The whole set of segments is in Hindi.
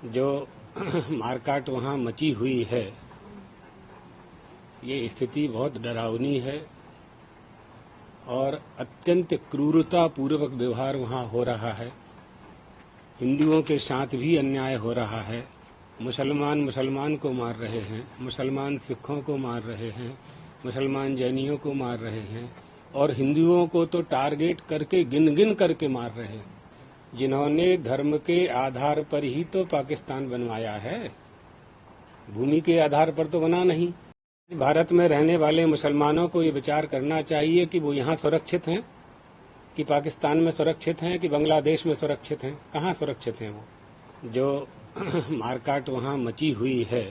जो मारकाट वहाँ मची हुई है, ये स्थिति बहुत डरावनी है और अत्यंत क्रूरता पूर्वक व्यवहार वहाँ हो रहा है। हिंदुओं के साथ भी अन्याय हो रहा है। मुसलमान को मार रहे हैं, मुसलमान सिखों को मार रहे हैं, मुसलमान जैनियों को मार रहे हैं और हिंदुओं को तो टारगेट करके गिन गिन करके मार रहे हैं, जिन्होंने धर्म के आधार पर ही तो पाकिस्तान बनवाया है, भूमि के आधार पर तो बना नहीं। भारत में रहने वाले मुसलमानों को ये विचार करना चाहिए कि वो यहाँ सुरक्षित हैं, कि पाकिस्तान में सुरक्षित हैं, कि बांग्लादेश में सुरक्षित हैं। कहाँ सुरक्षित हैं वो? जो मारकाट वहाँ मची हुई है,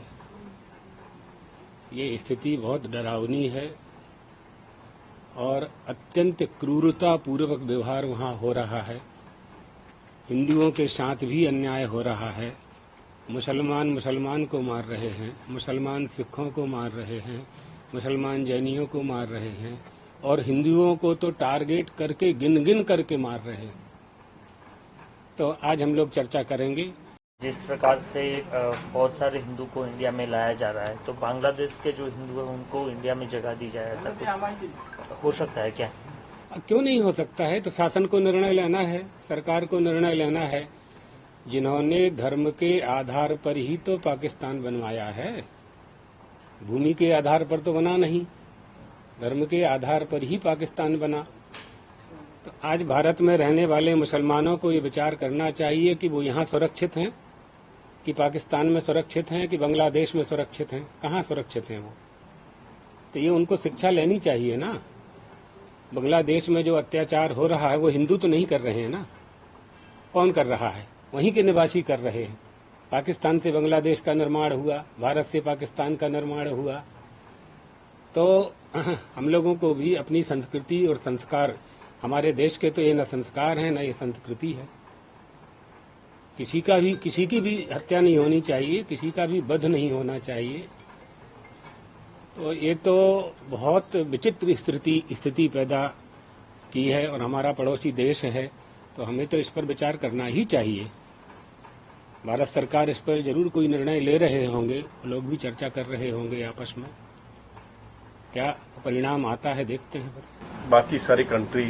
ये स्थिति बहुत डरावनी है और अत्यंत क्रूरता पूर्वक व्यवहार वहाँ हो रहा है। हिंदुओं के साथ भी अन्याय हो रहा है। मुसलमान को मार रहे हैं, मुसलमान सिखों को मार रहे हैं, मुसलमान जैनियों को मार रहे हैं और हिंदुओं को तो टारगेट करके गिन गिन करके मार रहे हैं। तो आज हम लोग चर्चा करेंगे। जिस प्रकार से बहुत सारे हिंदू को इंडिया में लाया जा रहा है, तो बांग्लादेश के जो हिंदू हैं उनको इंडिया में जगह दी जाए, ऐसा कुछ हो सकता है क्या? क्यों नहीं हो सकता है? तो शासन को निर्णय लेना है, सरकार को निर्णय लेना है। जिन्होंने धर्म के आधार पर ही तो पाकिस्तान बनवाया है, भूमि के आधार पर तो बना नहीं, धर्म के आधार पर ही पाकिस्तान बना। तो आज भारत में रहने वाले मुसलमानों को ये विचार करना चाहिए कि वो यहाँ सुरक्षित हैं, कि पाकिस्तान में सुरक्षित हैं, कि बांग्लादेश में सुरक्षित हैं। कहाँ सुरक्षित हैं वो? तो ये उनको शिक्षा लेनी चाहिए ना। बांग्लादेश में जो अत्याचार हो रहा है वो हिंदू तो नहीं कर रहे हैं ना। कौन कर रहा है? वहीं के निवासी कर रहे हैं। पाकिस्तान से बांग्लादेश का निर्माण हुआ, भारत से पाकिस्तान का निर्माण हुआ। तो हम लोगों को भी अपनी संस्कृति और संस्कार, हमारे देश के तो ये न संस्कार हैं न ये संस्कृति है। किसी की भी हत्या नहीं होनी चाहिए, किसी का भी वध नहीं होना चाहिए। तो ये तो बहुत विचित्र स्थिति पैदा की है और हमारा पड़ोसी देश है, तो हमें तो इस पर विचार करना ही चाहिए। भारत सरकार इस पर जरूर कोई निर्णय ले रहे होंगे, लोग भी चर्चा कर रहे होंगे आपस में। क्या परिणाम आता है देखते हैं। बाकी सारी कंट्री,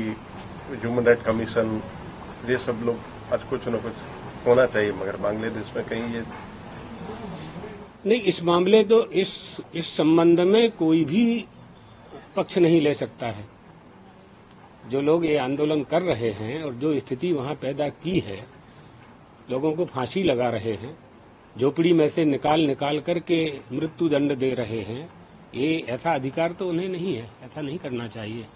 ह्यूमन राइट कमीशन, ये सब लोग आज कुछ न कुछ होना चाहिए, मगर बांग्लादेश में कहीं ये नहीं। इस मामले तो इस संबंध में कोई भी पक्ष नहीं ले सकता है। जो लोग ये आंदोलन कर रहे हैं और जो स्थिति वहां पैदा की है, लोगों को फांसी लगा रहे हैं, झोपड़ी में से निकाल करके मृत्यु दंड दे रहे हैं, ये ऐसा अधिकार तो उन्हें नहीं है, ऐसा नहीं करना चाहिए।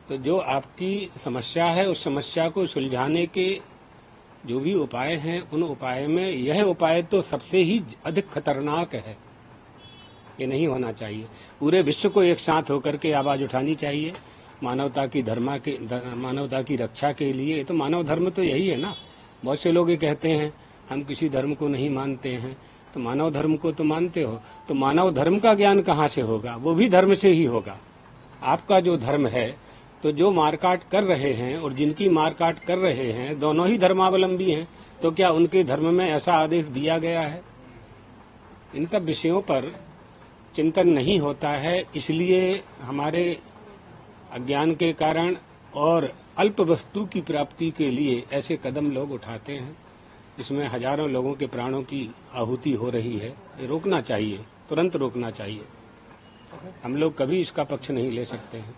तो जो आपकी समस्या है, उस समस्या को सुलझाने के जो भी उपाय हैं, उन उपाय में यह उपाय तो सबसे ही अधिक खतरनाक है। ये नहीं होना चाहिए। पूरे विश्व को एक साथ होकर के आवाज उठानी चाहिए मानवता की रक्षा के लिए। तो मानव धर्म तो यही है ना। बहुत से लोग ये कहते हैं हम किसी धर्म को नहीं मानते हैं, तो मानव धर्म को तो मानते हो, तो मानव धर्म का ज्ञान कहाँ से होगा? वो भी धर्म से ही होगा। आपका जो धर्म है, तो जो मारकाट कर रहे हैं और जिनकी मारकाट कर रहे हैं, दोनों ही धर्मावलंबी हैं। तो क्या उनके धर्म में ऐसा आदेश दिया गया है? इन सब विषयों पर चिंतन नहीं होता है, इसलिए हमारे अज्ञान के कारण और अल्प वस्तु की प्राप्ति के लिए ऐसे कदम लोग उठाते हैं, जिसमें हजारों लोगों के प्राणों की आहुति हो रही है। ये रोकना चाहिए, तुरंत रोकना चाहिए। हम लोग कभी इसका पक्ष नहीं ले सकते हैं।